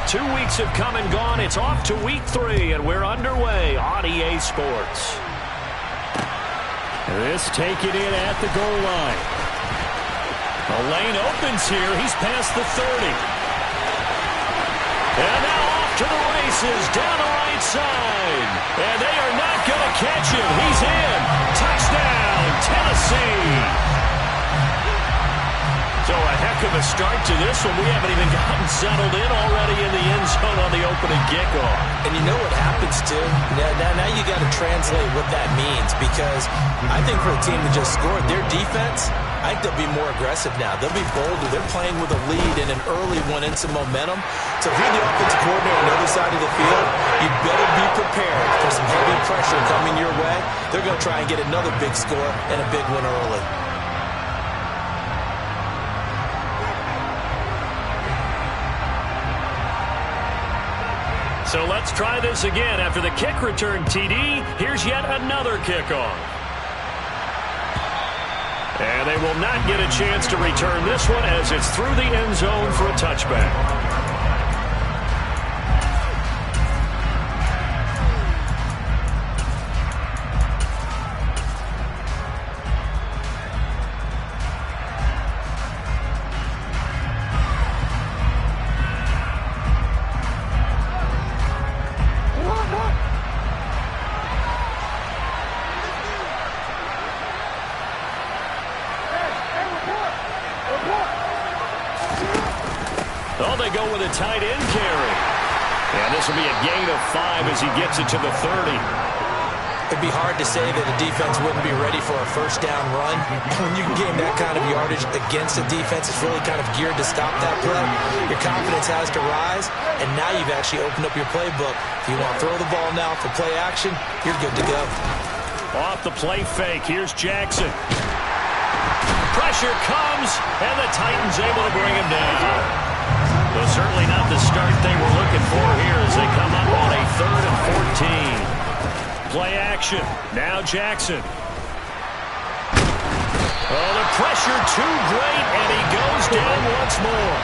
2 weeks have come and gone. It's off to week 3, and we're underway on EA Sports. This taken in at the goal line. The lane opens here. He's past the 30. And now off to the races down the right side. And they are not going to catch him. He's in. Touchdown, Tennessee. So a heck of a start to this one. We haven't even gotten settled in already in the end zone on the opening kickoff. And you know what happens, too? Now you got to translate what that means, because I think for a team that just scored, their defense, I think they'll be more aggressive now. They'll be bolder. They're playing with a lead and an early one and some momentum. So if you're the offensive coordinator on the other side of the field, you better be prepared for some heavy pressure coming your way. They're going to try and get another big score and a big one early. So let's try this again. After the kick return TD, here's yet another kickoff. And they will not get a chance to return this one as it's through the end zone for a touchback. Oh, they go with a tight end carry. And this will be a gain of 5 as he gets it to the 30. It'd be hard to say that a defense wouldn't be ready for a first down run. When you gain that kind of yardage against a defense, it's really kind of geared to stop that play. Your confidence has to rise, and now you've actually opened up your playbook. If you want to throw the ball now for play action, you're good to go. Off the play fake, here's Jackson. Pressure comes, and the Titans able to bring him down. Well, certainly not the start they were looking for here as they come up on a 3rd and 14. Play action. Now Jackson. Oh, the pressure too great, and he goes down once more.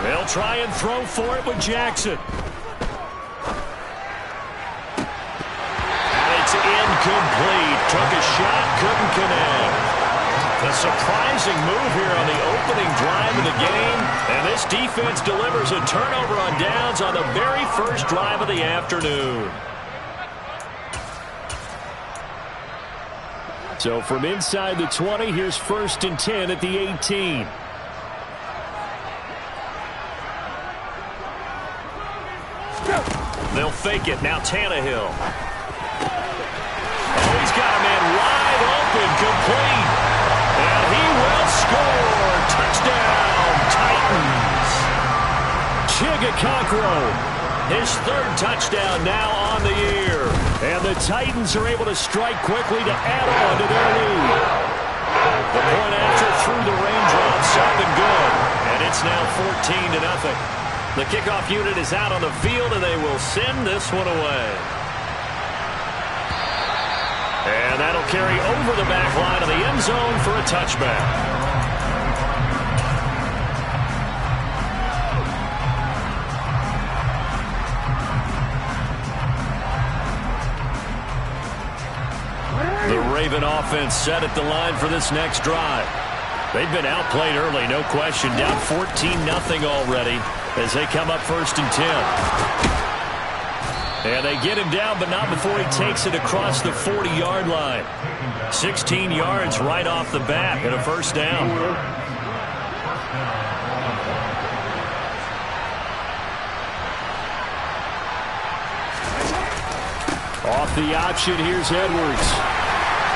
They'll try and throw for it with Jackson. Incomplete. Took a shot, couldn't connect. A surprising move here on the opening drive of the game. And this defense delivers a turnover on downs on the very first drive of the afternoon. So from inside the 20, here's 1st and 10 at the 18. They'll fake it. Now Tannehill. He's got a man wide open, complete. And he will score. Touchdown, Titans. Chigga His 3rd touchdown now on the year. And the Titans are able to strike quickly to add on to their lead. The point after through the raindrops up and good. And it's now 14-0. The kickoff unit is out on the field, and they will send this one away. And that'll carry over the back line of the end zone for a touchback. The Raven offense set at the line for this next drive. They've been outplayed early, no question. Down 14-0 already as they come up 1st and 10. And they get him down, but not before he takes it across the 40-yard line. 16 yards right off the bat and a first down. Off the option, here's Edwards.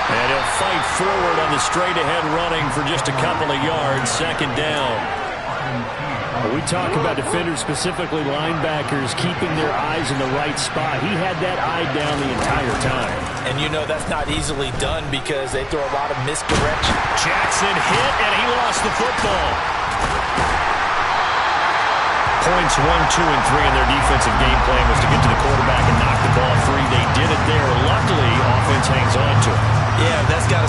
And he'll fight forward on the straight-ahead running for just a couple of yards. 2nd down. We talk about defenders, specifically linebackers, keeping their eyes in the right spot. He had that eye down the entire time. And you know that's not easily done because they throw a lot of misdirection. Jackson hit, and he lost the football. Points 1, 2, and 3 in their defensive game plan was to get to the quarterback and knock the ball free. They did it there. Luckily, offense hangs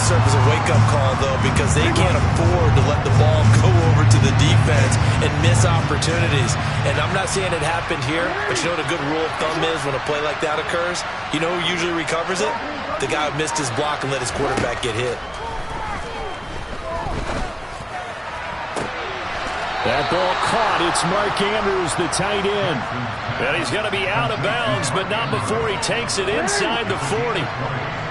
serve as a wake-up call, though, because they can't afford to let the ball go over to the defense and miss opportunities. And I'm not saying it happened here, but you know what a good rule of thumb is when a play like that occurs? You know who usually recovers it? The guy who missed his block and let his quarterback get hit. That ball caught. It's Mark Andrews, the tight end. And he's going to be out of bounds, but not before he takes it inside the 40.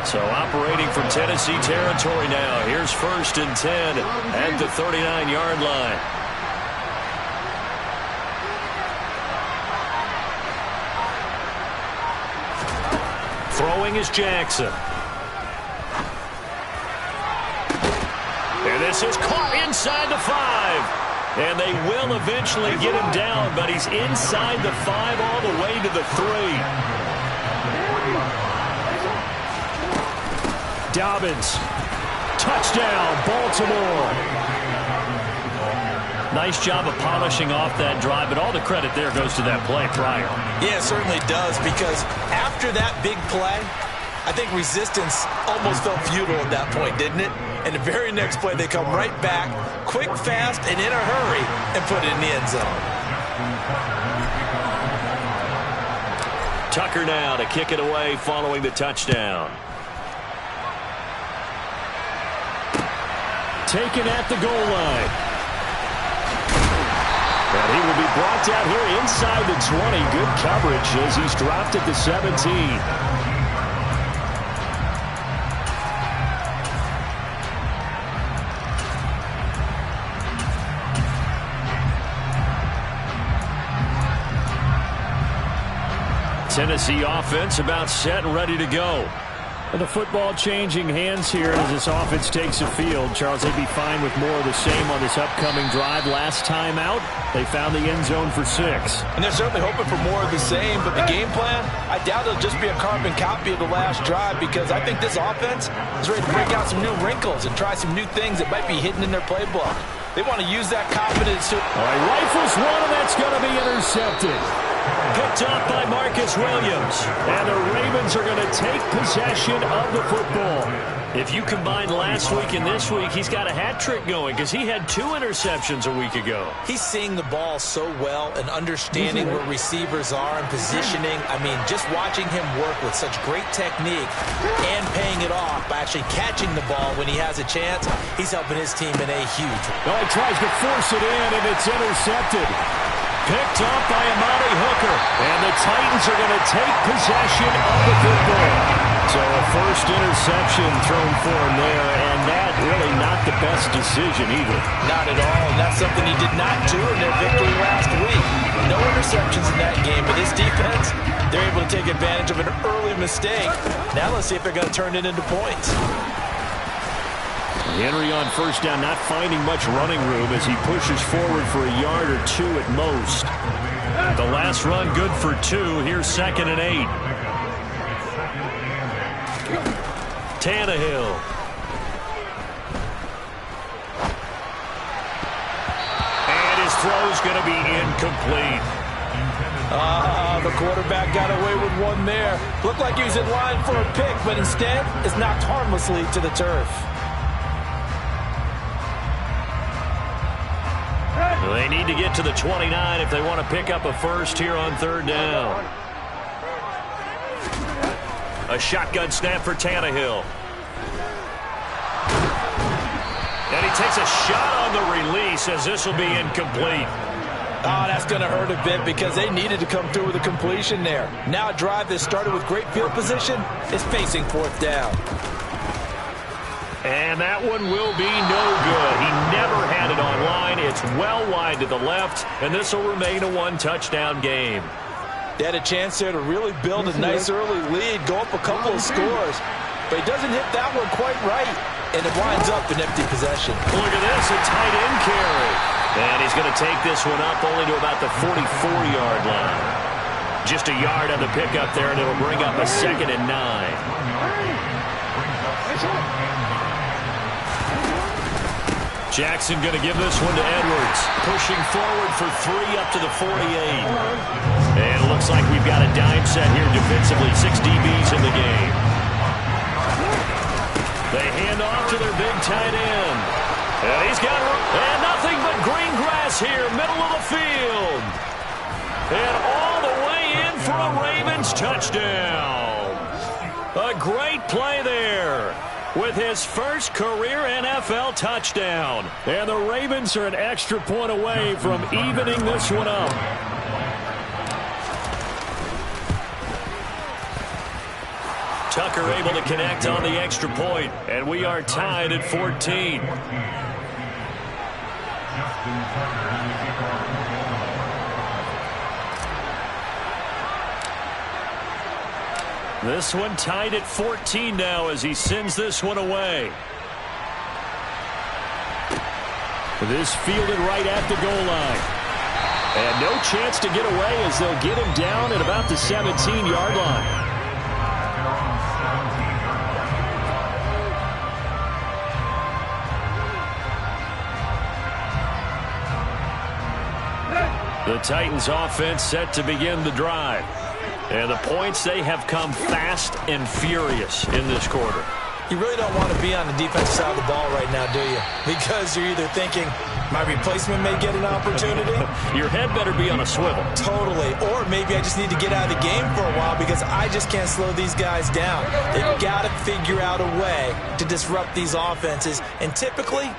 So operating from Tennessee territory now. Here's 1st and 10 at the 39-yard line. Throwing is Jackson. And this is caught inside the 5. And they will eventually get him down, but he's inside the 5 all the way to the 3. Dobbins. Touchdown, Baltimore. Nice job of polishing off that drive, but all the credit there goes to that play prior. Yeah, it certainly does, because after that big play, I think resistance almost felt futile at that point, didn't it? And the very next play, they come right back, quick, fast, and in a hurry, and put it in the end zone. Tucker now to kick it away following the touchdown. Taken at the goal line. And he will be brought down here inside the 20. Good coverage as he's dropped at the 17. Tennessee offense about set and ready to go. And the football changing hands here as this offense takes the field. Charles, they'd be fine with more of the same on this upcoming drive. Last time out, they found the end zone for 6. And they're certainly hoping for more of the same, but the game plan, I doubt it'll just be a carbon copy of the last drive, because I think this offense is ready to break out some new wrinkles and try some new things that might be hidden in their playbook. They want to use that confidence to... All right, rifles one, and that's going to be intercepted. Picked up by Marcus Williams. And the Ravens are going to take possession of the football. If you combine last week and this week, he's got a hat trick going because he had 2 interceptions a week ago. He's seeing the ball so well and understanding where receivers are and positioning. I mean, just watching him work with such great technique and paying it off by actually catching the ball when he has a chance, he's helping his team in a huge way. Oh, he tries to force it in, and it's intercepted. Picked up by Amani Hooker. And the Titans are going to take possession of the football. So a first interception thrown for him there, and that really not the best decision either. Not at all, and that's something he did not do in their victory last week. No interceptions in that game, but this defense, they're able to take advantage of an early mistake. Now let's see if they're going to turn it into points. Henry on first down, not finding much running room as he pushes forward for a yard or 2 at most. The last run good for 2. Here's 2nd and 8. Tannehill. And his throw's going to be incomplete. The quarterback got away with one there. Looked like he was in line for a pick, but instead is knocked harmlessly to the turf. They need to get to the 29 if they want to pick up a first here on 3rd down. A shotgun snap for Tannehill. And he takes a shot on the release as this will be incomplete. Oh, that's going to hurt a bit because they needed to come through with a completion there. Now a drive that started with great field position is facing 4th down. And that one will be no good. He never had it on line. It's well wide to the left, and this will remain a 1-touchdown game. They had a chance there to really build a nice early lead, go up a couple of scores, but he doesn't hit that one quite right, and it winds up an empty possession. Look at this, a tight end carry. And he's going to take this one up only to about the 44-yard line. Just a yard on the pickup there, and it'll bring up a 2nd and 9. Jackson going to give this one to Edwards. Pushing forward for 3 up to the 48. And it looks like we've got a dime set here defensively. 6 DBs in the game. They hand off to their big tight end. And he's got nothing but green grass here, middle of the field. And all the way in for a Ravens touchdown. A great play there with his first career NFL touchdown. And the Ravens are an extra point away from evening this one up. Tucker able to connect on the extra point, and we are tied at 14. This one tied at 14 now as he sends this one away. This fielded right at the goal line. And no chance to get away as they'll get him down at about the 17-yard line. The Titans offense set to begin the drive. And the points, they have come fast and furious in this quarter. You really don't want to be on the defensive side of the ball right now, do you? Because you're either thinking, my replacement may get an opportunity. Your head better be on a swivel. Totally. Or maybe I just need to get out of the game for a while because I just can't slow these guys down. They've got to figure out a way to disrupt these offenses. And typically,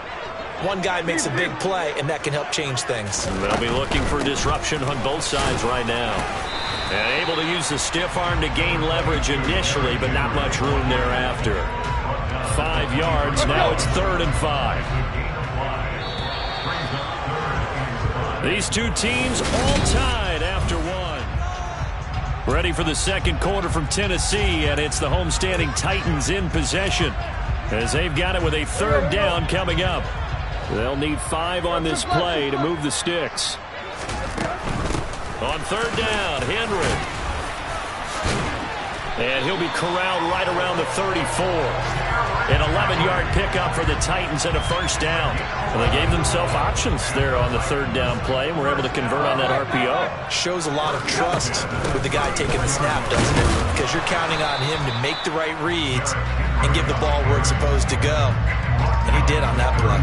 one guy makes a big play, and that can help change things. They'll be looking for disruption on both sides right now. And able to use the stiff arm to gain leverage initially, but not much room thereafter. 5 yards. Now it's 3rd and 5. These two teams all tied after one. Ready for the second quarter from Tennessee, and it's the homestanding Titans in possession as they've got it with a 3rd down coming up. They'll need 5 on this play to move the sticks. On 3rd down, Henry. And he'll be corralled right around the 34. An 11-yard pickup for the Titans and a 1st down. Well, they gave themselves options there on the 3rd down play and were able to convert on that RPO. Shows a lot of trust with the guy taking the snap, doesn't it? Because you're counting on him to make the right reads and give the ball where it's supposed to go. And he did on that play.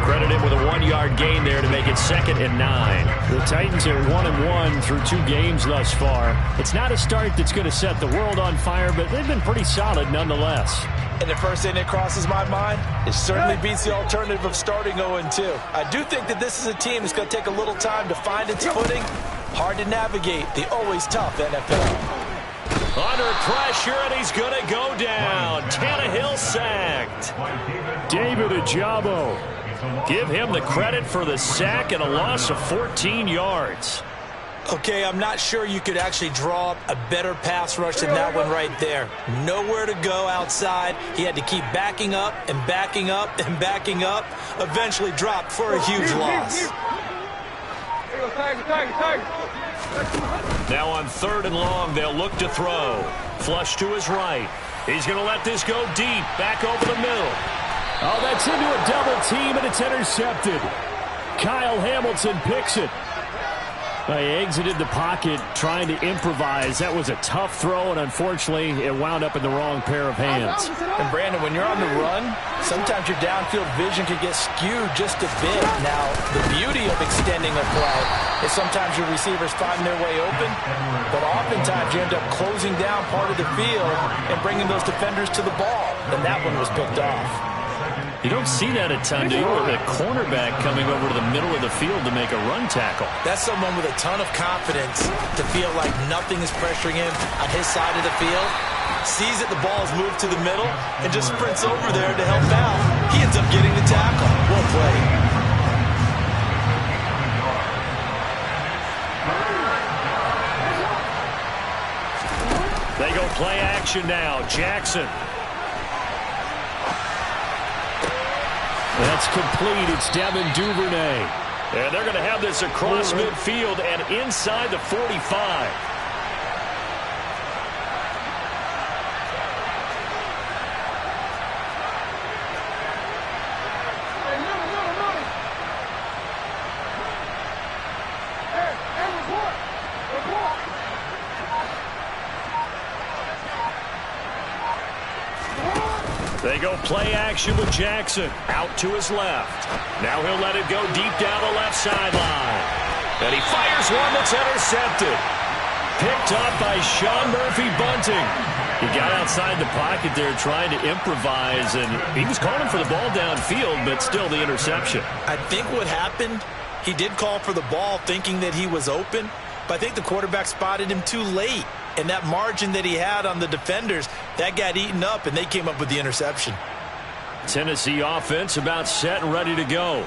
Credit him with a 1-yard gain there to make it 2nd and 9. The Titans are 1-1 through 2 games thus far. It's not a start that's going to set the world on fire, but they've been pretty solid nonetheless. And the first thing that crosses my mind, it certainly beats the alternative of starting 0-2. I do think that this is a team that's going to take a little time to find its footing. Hard to navigate the always tough NFL. Under pressure, and he's going to go down. Tannehill sacked. David Ojabo. Give him the credit for the sack and a loss of 14 yards. Okay, I'm not sure you could actually draw up a better pass rush than that one right there. Nowhere to go outside. He had to keep backing up and backing up and backing up. Eventually dropped for a huge loss. Now on 3rd and long, they'll look to throw. Flush to his right. He's going to let this go deep, back over the middle. Oh, that's into a double team, and it's intercepted. Kyle Hamilton picks it. He exited the pocket trying to improvise. That was a tough throw, and unfortunately, it wound up in the wrong pair of hands. And Brandon, when you're on the run, sometimes your downfield vision can get skewed just a bit. Now, the beauty of extending a play is sometimes your receivers find their way open, but oftentimes you end up closing down part of the field and bringing those defenders to the ball, and that one was picked off. You don't see that a ton, do you? With a cornerback coming over to the middle of the field to make a run tackle. That's someone with a ton of confidence to feel like nothing is pressuring him on his side of the field. Sees that the ball is moved to the middle and just sprints over there to help out. He ends up getting the tackle. Well played. They go play action now. Jackson. That's complete. It's Devin Duvernay. And they're going to have this across midfield and inside the 45. They go play action with Jackson. Out to his left. Now he'll let it go deep down the left sideline. And he fires one that's intercepted. Picked up by Sean Murphy-Bunting. He got outside the pocket there trying to improvise, and he was calling for the ball downfield, but still the interception. I think what happened, he did call for the ball thinking that he was open, but I think the quarterback spotted him too late. And that margin that he had on the defenders, that got eaten up, and they came up with the interception. Tennessee offense about set and ready to go.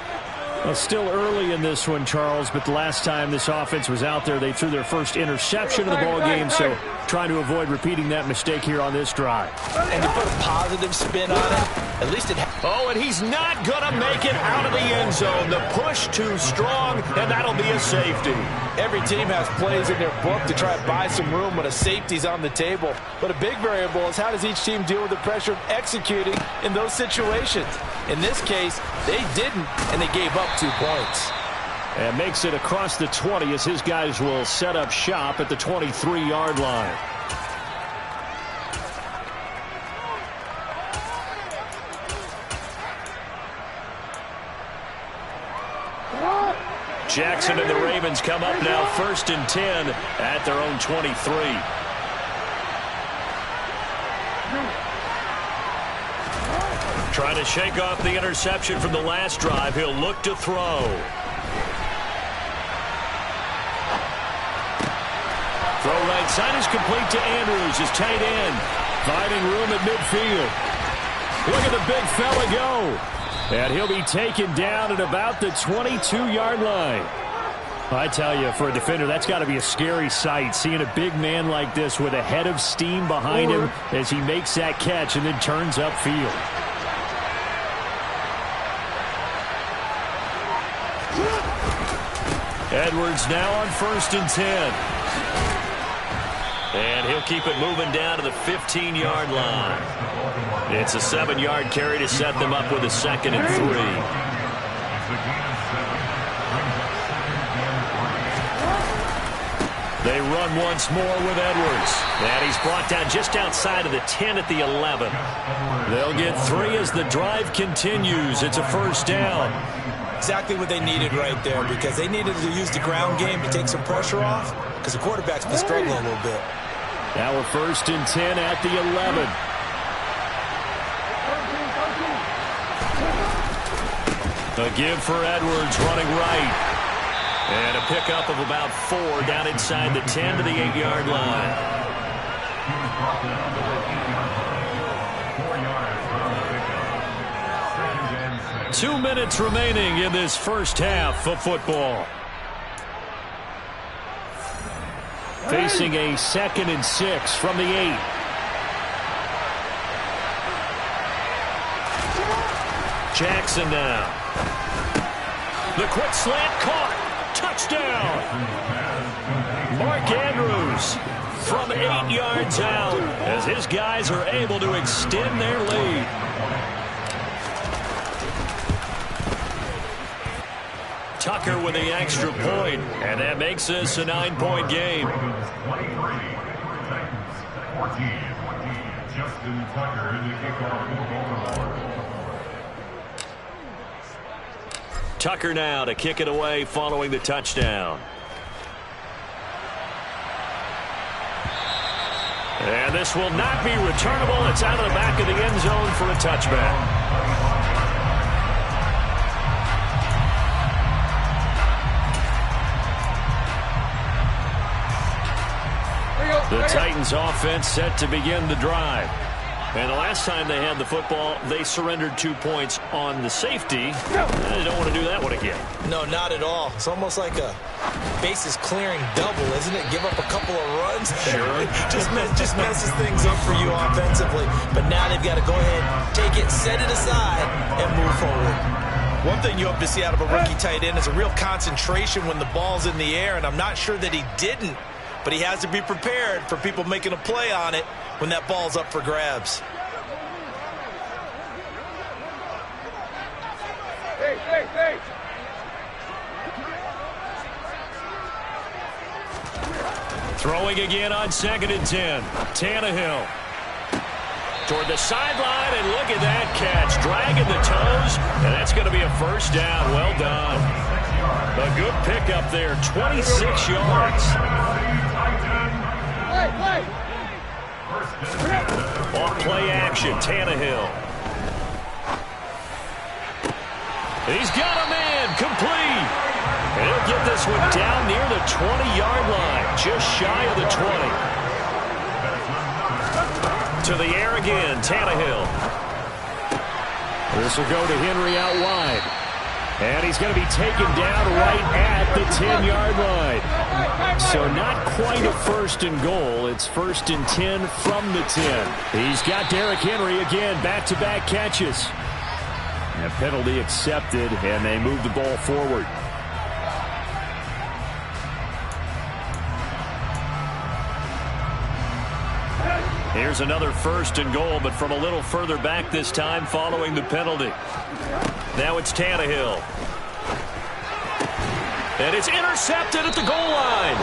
Well, still early in this one, Charles, but the last time this offense was out there, they threw their first interception of the ball game, so trying to avoid repeating that mistake here on this drive. And to put a positive spin on it, at least it oh, and he's not going to make it out of the end zone. The push too strong, and that'll be a safety. Every team has plays in their book to try to buy some room when a safety's on the table. But a big variable is how does each team deal with the pressure of executing in those situations. In this case, they didn't, and they gave up 2 points. And makes it across the 20 as his guys will set up shop at the 23-yard line. Jackson and the Ravens come up now 1st and 10 at their own 23. Trying to shake off the interception from the last drive. He'll look to throw. Throw right side is complete to Andrews, his tight end. Finding room at midfield. Look at the big fella go. And he'll be taken down at about the 22-yard line. I tell you, for a defender, that's got to be a scary sight, seeing a big man like this with a head of steam behind him as he makes that catch and then turns upfield. Edwards now on 1st and 10. And he'll keep it moving down to the 15-yard line. It's a 7-yard carry to set them up with a 2nd and 3. They run once more with Edwards. And he's brought down just outside of the 10 at the 11. They'll get 3 as the drive continues. It's a 1st down. Exactly what they needed right there, because they needed to use the ground game to take some pressure off, because the quarterback's been struggling a little bit. Now we're 1st and 10 at the 11. A give for Edwards running right. And a pickup of about 4 down inside the 10 to the 8-yard line. 2 minutes remaining in this first half of football. Facing a 2nd and 6 from the 8. Jackson now. The quick slant caught. Touchdown. Mark Andrews from 8 yards out as his guys are able to extend their lead. Tucker with the extra point, and that makes this a 9-point game. Tucker now to kick it away following the touchdown. And this will not be returnable. It's out of the back of the end zone for a touchback. The Titans offense set to begin the drive. And the last time they had the football, they surrendered 2 points on the safety. They don't want to do that one again. No, not at all. It's almost like a bases clearing double, isn't it? Give up a couple of runs. Sure. just messes things up for you offensively. But now they've got to go ahead, take it, set it aside, and move forward. One thing you hope to see out of a rookie tight end is a real concentration when the ball's in the air, and I'm not sure that he didn't. But he has to be prepared for people making a play on it when that ball's up for grabs. Hey. Throwing again on 2nd and 10. Tannehill. toward the sideline, and look at that catch. Dragging the toes, and that's going to be a first down. Well done. A good pickup there, 26 yards. Off play action, Tannehill. He's got a man, complete. And he'll get this one down near the 20-yard line, just shy of the 20. To the air again, Tannehill. This will go to Henry out wide. And he's going to be taken down right at the 10-yard line. So not quite a first and goal. It's first and 10 from the 10. He's got Derrick Henry again, back-to-back catches. A penalty accepted, and they move the ball forward. Here's another first and goal, but from a little further back this time following the penalty. Now it's Tannehill. And it's intercepted at the goal line.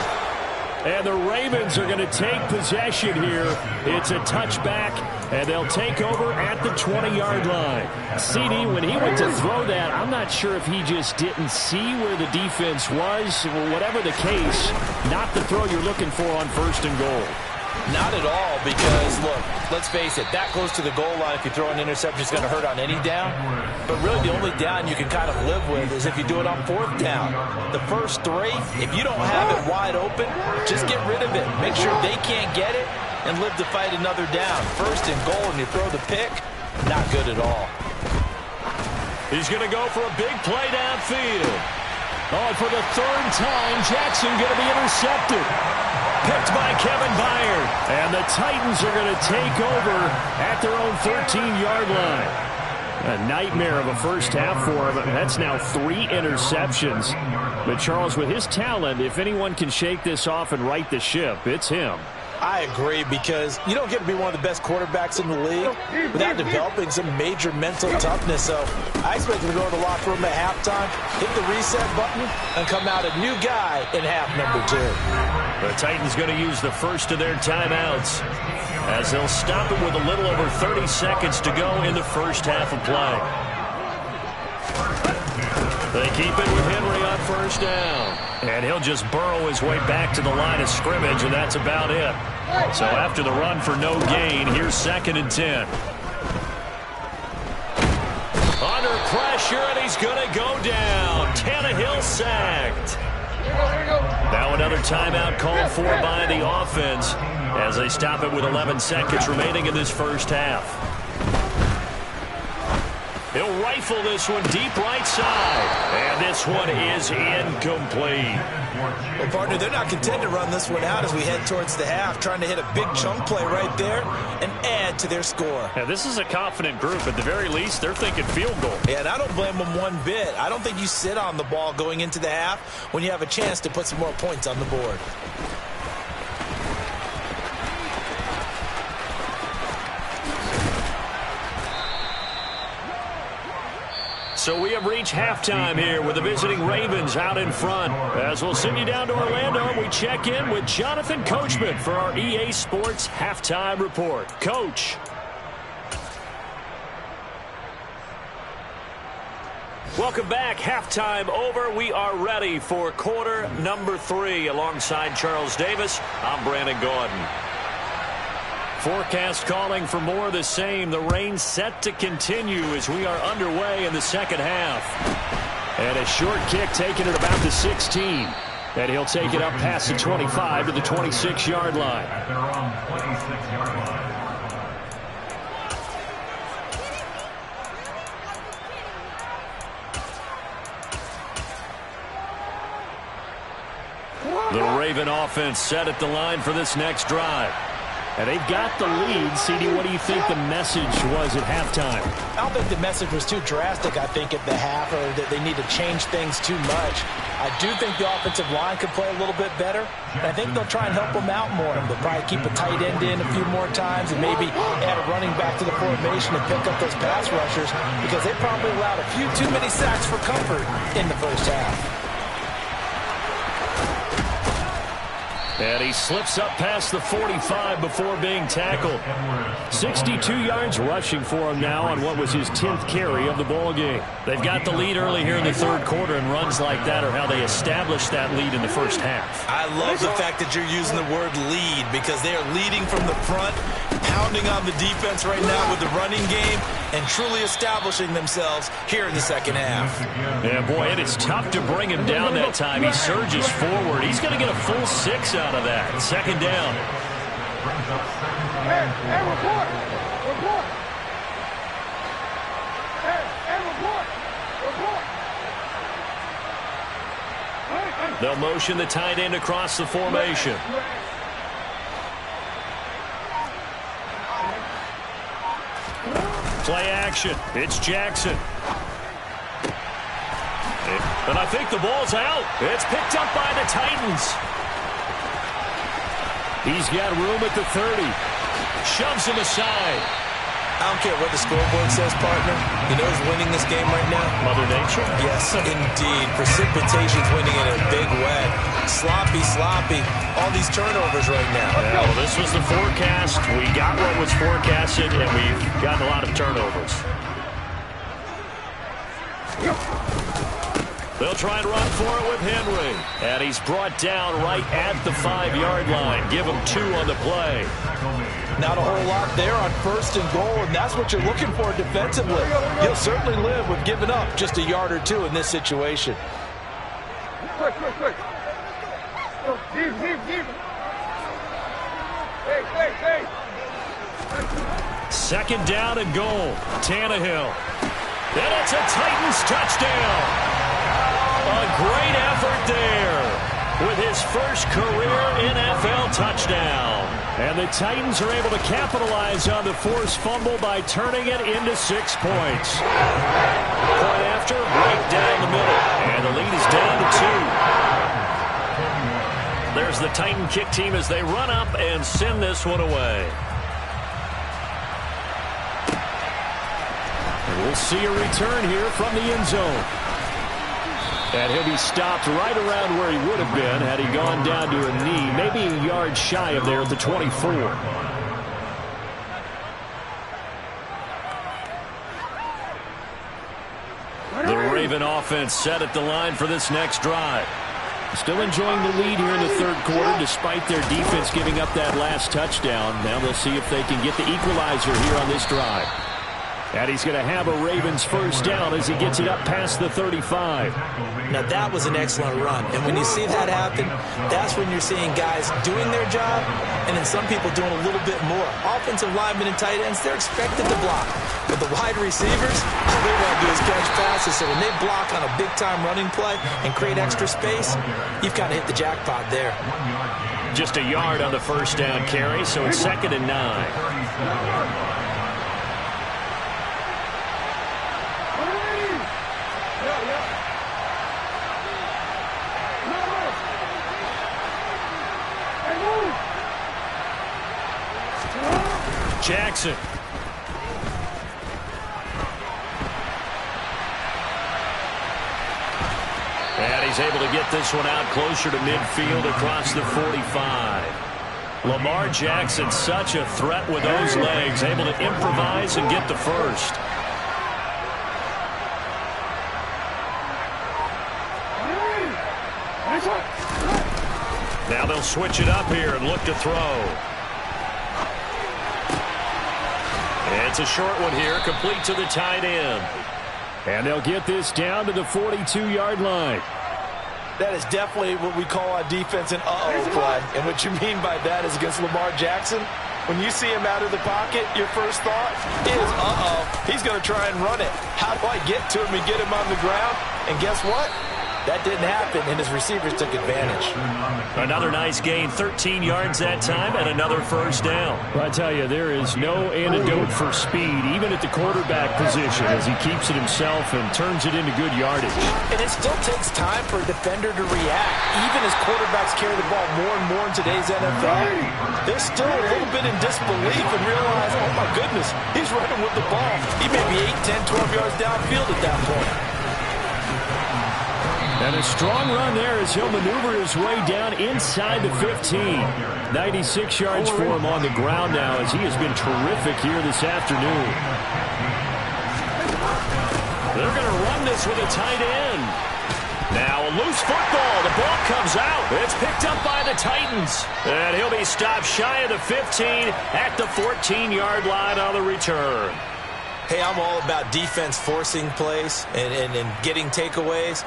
And the Ravens are going to take possession here. It's a touchback, and they'll take over at the 20-yard line. CD, when he went to throw that, I'm not sure if he just didn't see where the defense was. Whatever the case, not the throw you're looking for on first and goal. Not at all, because, look, let's face it, that close to the goal line, if you throw an interception, it's going to hurt on any down. But really, the only down you can kind of live with is if you do it on fourth down. The first three, if you don't have it wide open, just get rid of it. Make sure they can't get it and live to fight another down. First and goal, and you throw the pick, not good at all. He's going to go for a big play downfield. Oh, and for the third time, Jackson going to be intercepted. Picked by Kevin Byard. And the Titans are going to take over at their own 13-yard line. A nightmare of a first half for him. That's now 3 interceptions. But Charles, with his talent, if anyone can shake this off and right the ship, it's him. I agree, because you don't get to be one of the best quarterbacks in the league without developing some major mental toughness. So I expect him to go to the locker room at halftime, hit the reset button, and come out a new guy in half number 2. The Titans going to use the first of their timeouts as they'll stop it with a little over 30 seconds to go in the first half of play. They keep it with Henry on first down. And he'll just burrow his way back to the line of scrimmage, and that's about it. So after the run for no gain, here's 2nd and 10. Under pressure, and he's going to go down. Tannehill sacked. Now another timeout called for by the offense as they stop it with 11 seconds remaining in this first half. He'll rifle this one deep right side. And this one is incomplete. Well, partner, they're not content to run this one out as we head towards the half, trying to hit a big chunk play right there and add to their score. Yeah, this is a confident group. At the very least, they're thinking field goal. Yeah, and I don't blame them one bit. I don't think you sit on the ball going into the half when you have a chance to put some more points on the board. So we have reached halftime here with the visiting Ravens out in front. As we'll send you down to Orlando, and we check in with Jonathan Coachman for our EA Sports Halftime Report. Coach. Welcome back. Halftime over. We are ready for quarter number 3. Alongside Charles Davis, I'm Brandon Gordon. Forecast calling for more of the same. The rain set to continue as we are underway in the second half. And a short kick taken at about the 16. And he'll take it up past the 25 to the 26-yard line. At their own 26-yard line. The Raven offense set at the line for this next drive. And they've got the lead. CD, what do you think the message was at halftime? I don't think the message was too drastic, I think, at the half, or that they need to change things too much. I do think the offensive line could play a little bit better. And I think they'll try and help them out more. They'll probably keep a tight end in a few more times and maybe add a running back to the formation and pick up those pass rushers, because they probably allowed a few too many sacks for comfort in the first half. And he slips up past the 45 before being tackled. 62 yards rushing for him now on what was his 10th carry of the ball game. They've got the lead early here in the third quarter, and runs like that are how they establish that lead in the first half. I love the fact that you're using the word lead, because they are leading from the front, pounding on the defense right now with the running game, and truly establishing themselves here in the second half. Yeah, boy, it is tough to bring him down that time. He surges forward. He's going to get a full 6 out of that. Second down. Hey, report! Report! Hey, report! They'll motion the tight end across the formation. Play action. It's Jackson. And I think the ball's out. It's picked up by the Titans. He's got room at the 30. Shoves him aside. I don't care what the scoreboard says, partner. You know who's winning this game right now? Mother Nature? Yes, indeed. Precipitation's winning in a big way. Sloppy. All these turnovers right now. Well, this was the forecast. We got what was forecasted, and we've gotten a lot of turnovers. They'll try and run for it with Henry. And he's brought down right at the 5-yard line. Give him 2 on the play. Not a whole lot there on 1st and goal, and that's what you're looking for defensively. You'll certainly live with giving up just a yard or 2 in this situation. Quick. Deep. Hey. Second down and goal. Tannehill. And it's a Titans touchdown. A great effort there with his first career NFL touchdown. And the Titans are able to capitalize on the forced fumble by turning it into 6 points. Point after, right down the middle. And the lead is down to 2. There's the Titan kick team as they run up and send this one away. And we'll see a return here from the end zone. And he'll be stopped right around where he would have been had he gone down to a knee, maybe a yard shy of there at the 24. The Raven offense set at the line for this next drive. Still enjoying the lead here in the third quarter despite their defense giving up that last touchdown. Now they'll see if they can get the equalizer here on this drive. And he's going to have a Ravens first down as he gets it up past the 35. Now, that was an excellent run. And when you see that happen, that's when you're seeing guys doing their job and then some people doing a little bit more. Offensive linemen and tight ends, they're expected to block. But the wide receivers, all they want to do is catch passes. So when they block on a big-time running play and create extra space, you've kind of hit the jackpot there. Just a yard on the first down carry, so it's 2nd and 9. Jackson. And he's able to get this one out closer to midfield across the 45. Lamar Jackson, such a threat with those legs, able to improvise and get the first. Now they'll switch it up here and look to throw. It's a short one here, complete to the tight end. And they'll get this down to the 42-yard line. That is definitely what we call on defense an uh-oh play. And what you mean by that is against Lamar Jackson, when you see him out of the pocket, your first thought is, he's going to try and run it. How do I get to him and get him on the ground? And guess what? That didn't happen, and his receivers took advantage. Another nice gain, 13 yards that time, and another first down. Well, I tell you, there is no antidote for speed, even at the quarterback position, as he keeps it himself and turns it into good yardage. And it still takes time for a defender to react, even as quarterbacks carry the ball more and more in today's NFL. They're still a little bit in disbelief and realize, oh, my goodness, he's running with the ball. He may be 8, 10, 12 yards downfield at that point. And a strong run there as he'll maneuver his way down inside the 15. 96 yards for him on the ground now as he has been terrific here this afternoon. They're going to run this with a tight end. Now a loose football. The ball comes out. It's picked up by the Titans. And he'll be stopped shy of the 15 at the 14-yard line on the return. Hey, I'm all about defense forcing plays and getting takeaways.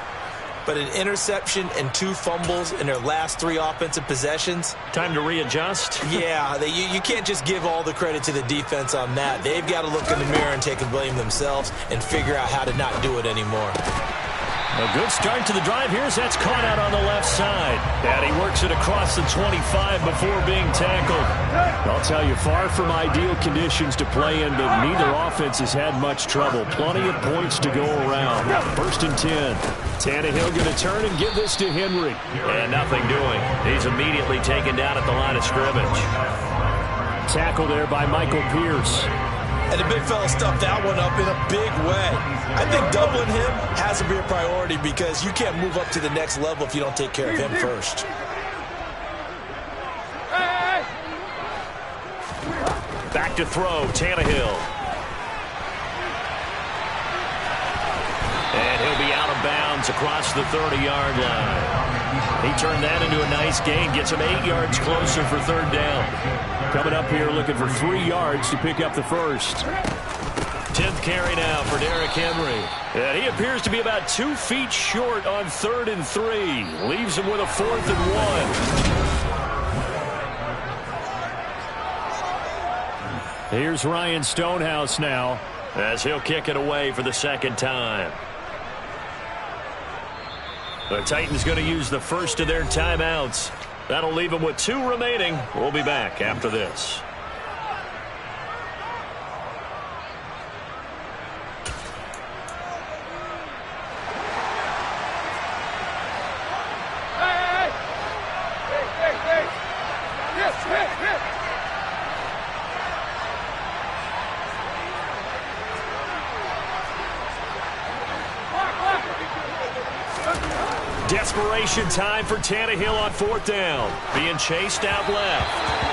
But an interception and 2 fumbles in their last 3 offensive possessions. Time to readjust? Yeah, you can't just give all the credit to the defense on that. They've got to look in the mirror and take a blame themselves and figure out how to not do it anymore. A good start to the drive. Here's that's caught out on the left side. And he works it across the 25 before being tackled. I'll tell you, far from ideal conditions to play in, but neither offense has had much trouble. Plenty of points to go around. 1st and 10. Tannehill going to turn and give this to Henry. And nothing doing. He's immediately taken down at the line of scrimmage. Tackle there by Michael Pierce. And the big fella stuffed that one up in a big way. I think doubling him has to be a priority because you can't move up to the next level if you don't take care of him first. Back to throw, Tannehill. And he'll be out of bounds across the 30-yard line. He turned that into a nice gain, gets him 8 yards closer for 3rd down. Coming up here looking for 3 yards to pick up the first. 10th carry now for Derrick Henry. And he appears to be about 2 feet short on 3rd and 3. Leaves him with a 4th and 1. Here's Ryan Stonehouse now as he'll kick it away for the 2nd time. The Titans going to use the first of their timeouts. That'll leave them with 2 remaining. We'll be back after this. Desperation time for Tannehill on 4th down. Being chased out left.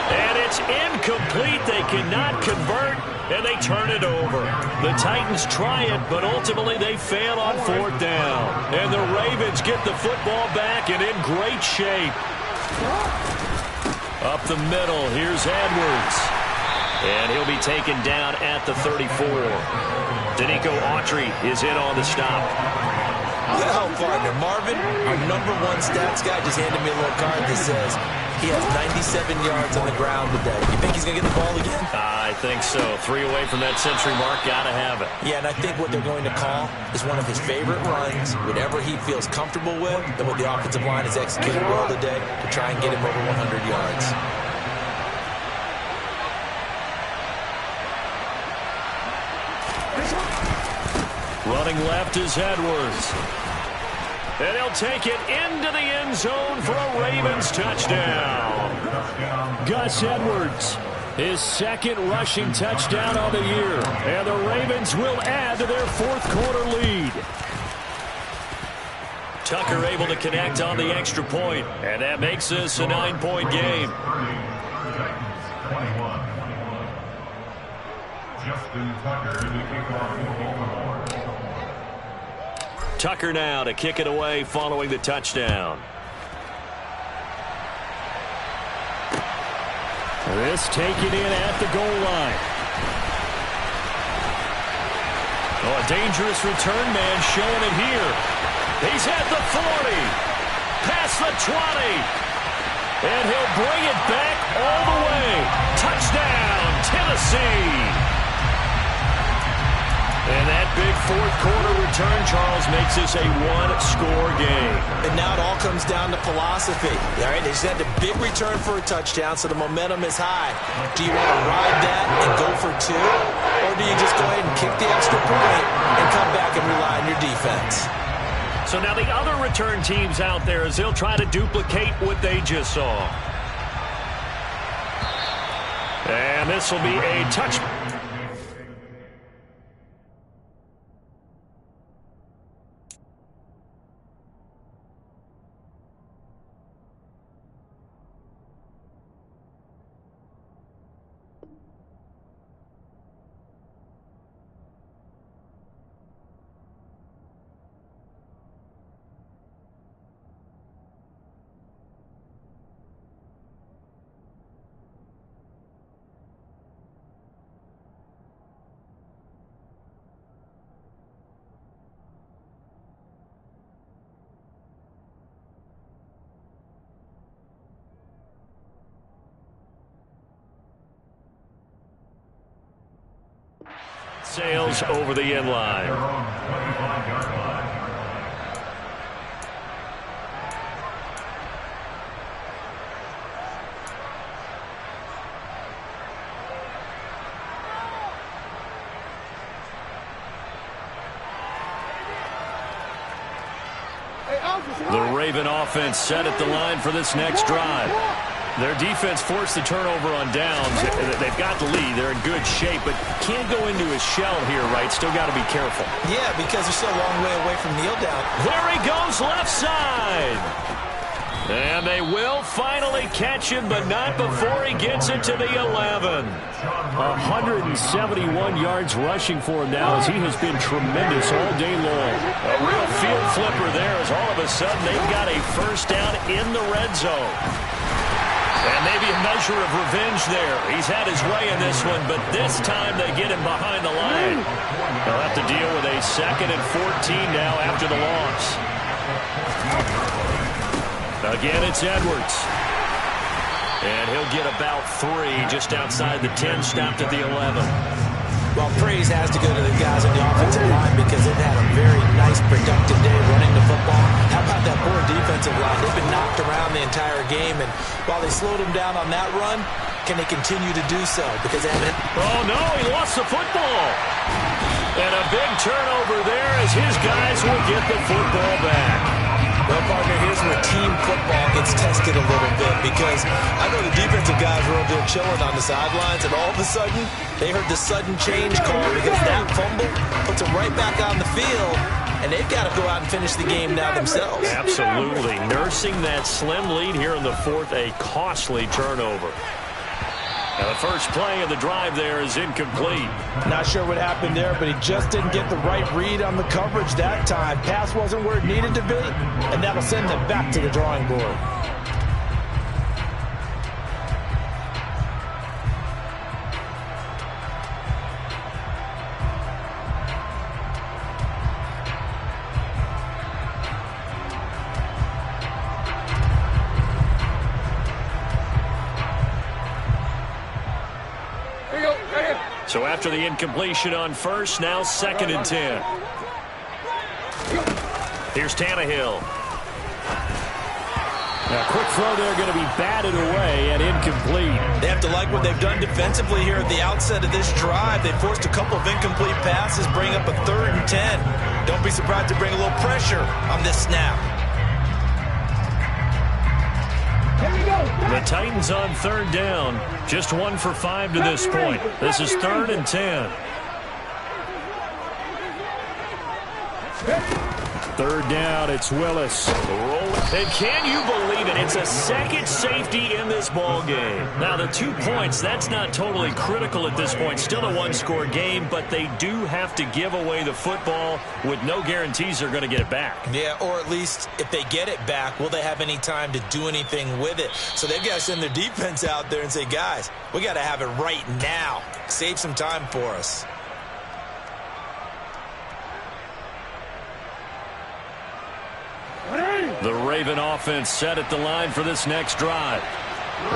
And it's incomplete. They cannot convert, and they turn it over. The Titans try it, but ultimately they fail on 4th down. And the Ravens get the football back and in great shape. Up the middle, here's Edwards. And he'll be taken down at the 34. Danico Autry is in on the stop. Good help partner. Marvin, our #1 stats guy, just handed me a little card that says he has 97 yards on the ground today. You think he's going to get the ball again? I think so. 3 away from that century mark. Got to have it. Yeah, and I think what they're going to call is one of his favorite runs, whatever he feels comfortable with, and what the offensive line has executed well today to try and get him over 100 yards. Running left is Edwards. And he'll take it into the end zone for a Ravens touchdown. Gus Edwards, his 2nd rushing touchdown on the year. And the Ravens will add to their 4th quarter lead. Tucker able to connect on the extra point, and that makes this a 9-point game. Justin Tucker to kick off the ball. Tucker now to kick it away following the touchdown. This taken in at the goal line. Oh, a dangerous return man showing it here. He's at the 40. Past the 20. And he'll bring it back all the way. Touchdown, Tennessee. And that big 4th quarter return, Charles, makes this a 1-score game. And now it all comes down to philosophy. All right, they just had a big return for a touchdown, so the momentum is high. Do you want to ride that and go for 2? Or do you just go ahead and kick the extra point and come back and rely on your defense? So now the other return teams out there as they'll try to duplicate what they just saw. And this will be a touchdown. Sails over the end line. The Raven offense set at the line for this next drive. Their defense forced the turnover on downs. They've got the lead. They're in good shape, but can't go into a shell here, right? Still got to be careful. Yeah, because they're still a long way away from kneel down. There he goes, left side. And they will finally catch him, but not before he gets it to the 11. 171 yards rushing for him now, as he has been tremendous all day long. A real field flipper there, as all of a sudden they've got a first down in the red zone. And maybe a measure of revenge there. He's had his way in this one, but this time they get him behind the line. They'll have to deal with a 2nd and 14 now after the loss. Again, it's Edwards. And he'll get about 3 just outside the 10, stopped at the 11. Well, praise has to go to the guys on the offensive line because they've had a very nice, productive day running the football. How about that poor defensive line? They've been knocked around the entire game, and while they slowed them down on that run, can they continue to do so? Because they haven't... Oh, no, he lost the football. And a big turnover there as his guys will get the football back. Well, partner, here's where team football gets tested a little bit because I know the defensive guys were over there chilling on the sidelines, and all of a sudden, they heard the sudden change call because that fumble puts them right back on the field, and they've got to go out and finish the game now themselves. Absolutely. Nursing that slim lead here in the 4th, a costly turnover. Now the first play of the drive there is incomplete. Not sure what happened there, but he just didn't get the right read on the coverage that time. Pass wasn't where it needed to be, and that'll send them back to the drawing board. So after the incompletion on first, now 2nd and 10. Here's Tannehill. A quick throw there, going to be batted away and incomplete. They have to like what they've done defensively here at the outset of this drive. They forced a couple of incomplete passes, bring up a 3rd and 10. Don't be surprised to bring a little pressure on this snap. The Titans on 3rd down. Just 1 for 5 to this point. This is 3rd and 10. 3rd down, it's Willis. And can you believe it? It's a 2nd safety in this ball game. Now, the 2 points, that's not totally critical at this point. Still a 1-score game, but they do have to give away the football with no guarantees they're going to get it back. Yeah, or at least if they get it back, will they have any time to do anything with it? So they've got to send their defense out there and say, guys, we got to have it right now. Save some time for us. The Raven offense set at the line for this next drive.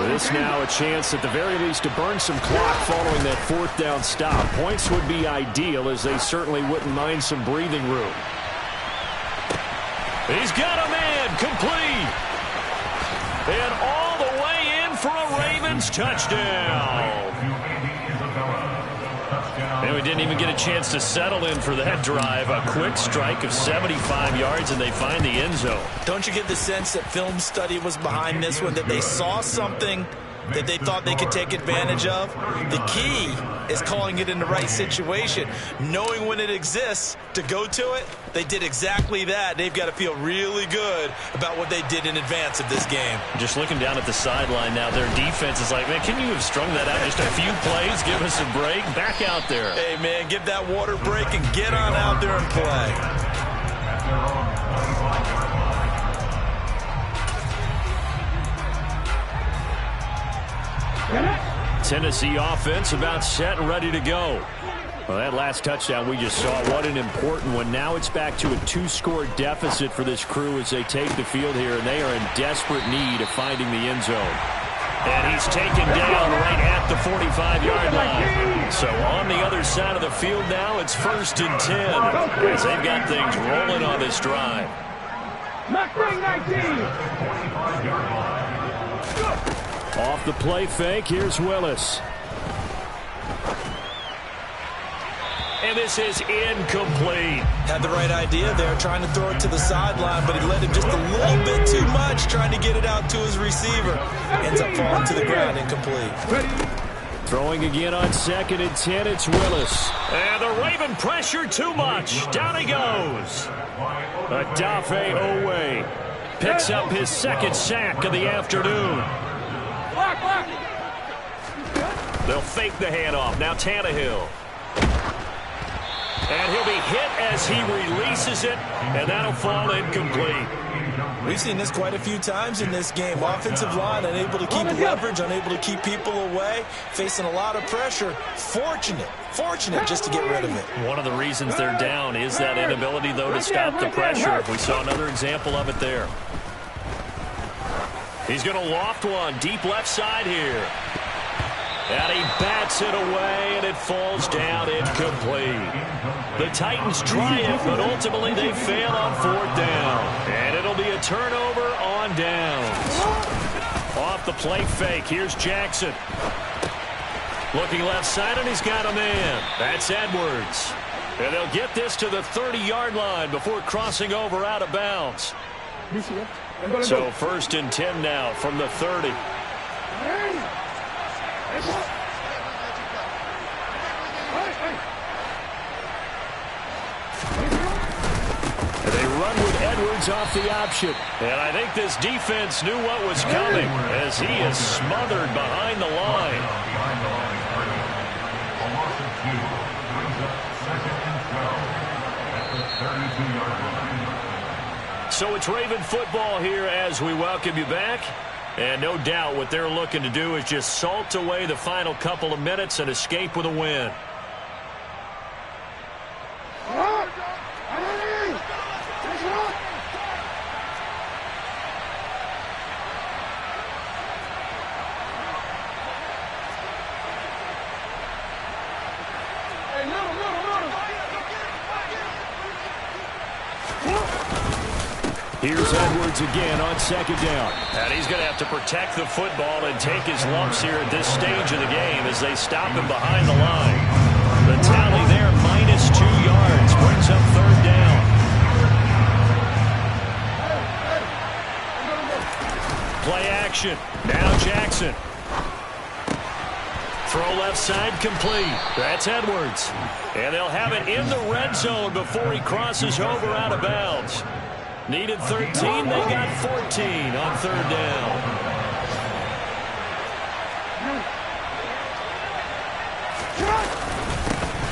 This now a chance at the very least to burn some clock following that 4th down stop. Points would be ideal, as they certainly wouldn't mind some breathing room. He's got a man, complete. And all the way in for a Ravens touchdown. And we didn't even get a chance to settle in for that drive. A quick strike of 75 yards, and they find the end zone. Don't you get the sense that film study was behind this one, that they saw something that they thought they could take advantage of? The key is calling it in the right situation. Knowing when it exists to go to it, they did exactly that. They've got to feel really good about what they did in advance of this game. Just looking down at the sideline now, their defense is like, man, can you have strung that out just a few plays? Give us a break. Back out there. Hey, man, give that water break and get on out there and play. Tennessee offense about set and ready to go. Well, that last touchdown we just saw, what an important one. Now it's back to a 2-score deficit for this crew as they take the field here, and they are in desperate need of finding the end zone. And he's taken down right at the 45-yard line. So on the other side of the field now, it's 1st and 10 as they've got things rolling on this drive. Off the play fake, here's Willis. And this is incomplete. Had the right idea there, trying to throw it to the sideline, but he let him just a little bit too much, trying to get it out to his receiver. Ends up falling to the ground, incomplete. Throwing again on 2nd and 10, it's Willis. And the Raven pressure too much. Down he goes. Odafe Oweh picks up his 2nd sack of the afternoon. They'll fake the handoff. Now Tannehill. And he'll be hit as he releases it, and that'll fall incomplete. We've seen this quite a few times in this game. Offensive line unable to keep leverage, unable to keep people away, facing a lot of pressure. Fortunate just to get rid of it. One of the reasons they're down is that inability, though, to stop the pressure. We saw another example of it there. He's going to loft one deep left side here. And he bats it away, and it falls down incomplete. The Titans triumph, but ultimately they fail on 4th down. And it'll be a turnover on downs. Off the play fake, here's Jackson. Looking left side, and he's got a man. That's Edwards. And they'll get this to the 30-yard line before crossing over out of bounds. So 1st and 10 now from the 30. They run with Edwards off the option. And I think this defense knew what was coming as he is smothered behind the line. So it's Raven football here as we welcome you back. And no doubt what they're looking to do is just salt away the final couple of minutes and escape with a win. Here's Edwards again on 2nd down. And he's going to have to protect the football and take his lumps here at this stage of the game as they stop him behind the line. The tally there, -2 yards, brings up 3rd down. Play action. Now Jackson. Throw left side complete. That's Edwards. And they'll have it in the red zone before he crosses over out of bounds. Needed 13, they got 14 on 3rd down.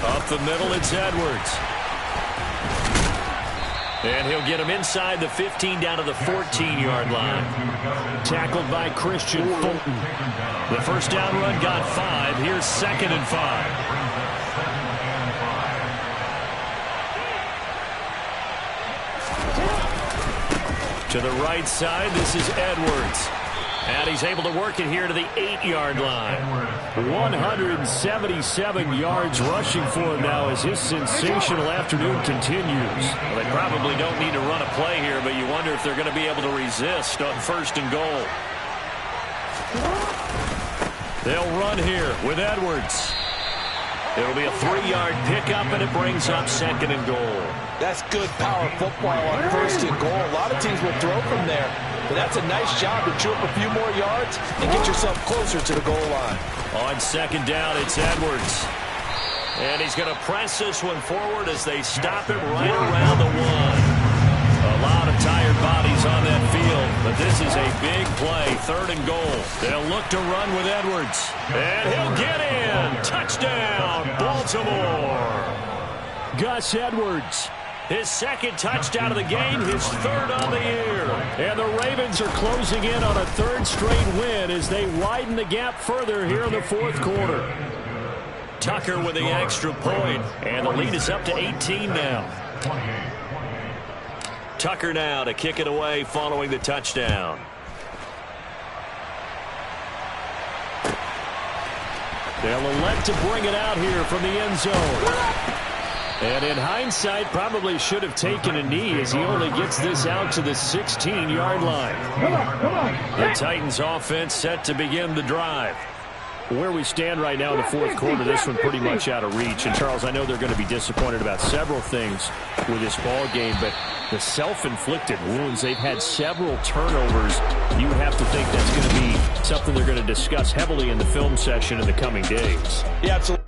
Up the middle, it's Edwards. And he'll get him inside the 15 down to the 14-yard line. Tackled by Christian Fulton. The 1st down run got 5. Here's 2nd and 5. To the right side, this is Edwards. And he's able to work it here to the 8-yard line. 177 yards rushing for him now as his sensational afternoon continues. Well, they probably don't need to run a play here, but you wonder if they're going to be able to resist on 1st and goal. They'll run here with Edwards. It'll be a 3-yard pickup, and it brings up 2nd and goal. That's good power football on 1st and goal. A lot of teams will throw from there, but that's a nice job to chew up a few more yards and get yourself closer to the goal line. On 2nd down, it's Edwards. And he's going to press this one forward as they stop it right around the 1. A lot of tired bodies on that field, but this is a big play, 3rd and goal. They'll look to run with Edwards. And he'll get in. Touchdown, Baltimore. Gus Edwards. His 2nd touchdown of the game, his 3rd on the year. And the Ravens are closing in on a 3rd straight win as they widen the gap further here in the 4th quarter. Tucker with the extra point, and the lead is up to 18 now. Tucker now to kick it away following the touchdown. They'll elect to bring it out here from the end zone. And in hindsight, probably should have taken a knee as he only gets this out to the 16-yard line. The Titans offense set to begin the drive. Where we stand right now in the fourth quarter, this one pretty much out of reach. And, Charles, I know they're going to be disappointed about several things with this ball game, but the self-inflicted wounds, they've had several turnovers. You would have to think that's going to be something they're going to discuss heavily in the film session in the coming days. Yeah, absolutely.